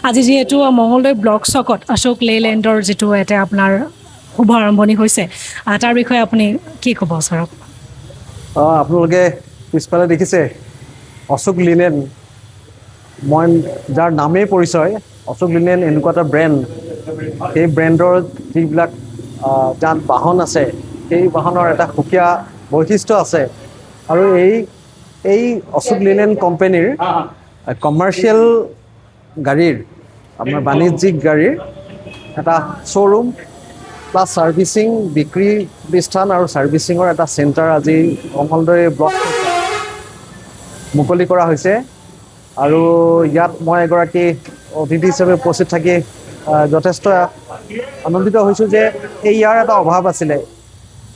আজি যেহেতু মঙ্গলদৈ ব্লক চকত অশোক লেইলেণ্ডৰ যেটো এটা আপোনাৰ শুভ আৰম্ভণি হৈছে তাৰ বিষয়ে আপুনি কি ক'ব ছাৰক? আপোনালোকে পিছফালে দেখিছে অশোক লিনেন, মই যাৰ নামেই পৰিচয় অশোক লিনেন এনেকুৱা এটা ব্ৰেণ্ড, সেই ব্ৰেণ্ডৰ যিবিলাক যান বাহন আছে সেই বাহনৰ এটা সুকীয়া বৈশিষ্ট্য আছে আৰু এই অশোক লিনেন কোম্পানীৰ কমাৰ্চিয়েল গাড়ীৰ আপোনাৰ বাণিজ্যিক গাড়ীৰ এটা শ্ব'ৰুম প্লাছ ছাৰ্ভিচিং বিক্ৰী প্ৰতিষ্ঠান আৰু ছাৰ্ভিচিঙৰ এটা চেণ্টাৰ আজি মঙ্গলদৈ ব্লক মুকলি কৰা হৈছে আৰু ইয়াত মই এগৰাকী অতিথি হিচাপে উপস্থিত থাকি যথেষ্ট আনন্দিত হৈছোঁ যে ইয়াৰ এটা অভাৱ আছিলে।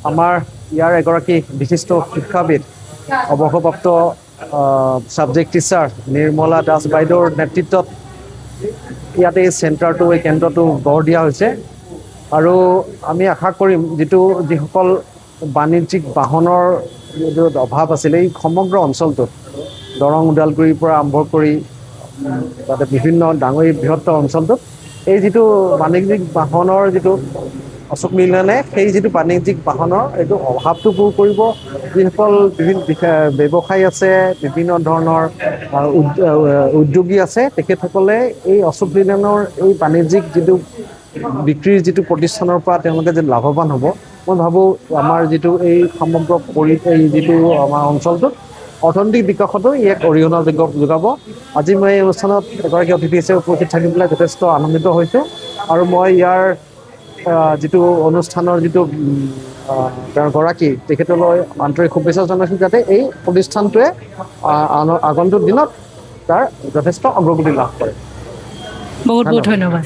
আমাৰ ইয়াৰ এগৰাকী বিশিষ্ট শিক্ষাবিদ অৱসৰপ্ৰাপ্ত ছাবজেক্ট টিচাৰ নিৰ্মলা দাস বাইদেউৰ নেতৃত্বত ইয়াতে এই চেণ্টাৰটো এই কেন্দ্ৰটো গঢ় দিয়া হৈছে আৰু আমি আশা কৰিম যিসকল বাণিজ্যিক বাহনৰ যিটো অভাৱ আছিলে এই সমগ্ৰ অঞ্চলটোত দৰং ওদালগুৰিৰ পৰা আৰম্ভ কৰি তাতে বিভিন্ন ডাঙৰ বৃহত্তৰ অঞ্চলটোত এই যিটো বাণিজ্যিক বাহনৰ যিটো অশোক লিনেনে সেই যিটো বাণিজ্যিক বাহনৰ এইটো অভাৱটো পূৰ কৰিব। যিসকল বিভিন্ন ব্যৱসায়ী আছে, বিভিন্ন ধৰণৰ উদ্যোগী আছে, তেখেতসকলে এই অশোক লিনেনৰ এই বাণিজ্যিক যিটো বিক্ৰীৰ যিটো প্ৰতিষ্ঠানৰ পৰা তেওঁলোকে যে লাভৱান হ'ব, মই ভাবোঁ আমাৰ যিটো এই সমগ্ৰ এই যিটো আমাৰ অঞ্চলটোত অৰ্থনৈতিক বিকাশতো ই এক অৰিহণা যোগাব। আজি মই এই অনুষ্ঠানত এগৰাকী অতিথি হিচাপে উপস্থিত থাকি পেলাই যথেষ্ট আনন্দিত হৈছোঁ আৰু মই ইয়াৰ যিটো অনুষ্ঠানৰ যিটো গৰাকী তেখেতলৈ আন্তৰিক শুভেচ্ছা জনাইছোঁ যাতে এই প্ৰতিষ্ঠানটোৱে আগন্তুক দিনত তাৰ যথেষ্ট অগ্ৰগতি লাভ কৰে। বহুত বহুত ধন্যবাদ।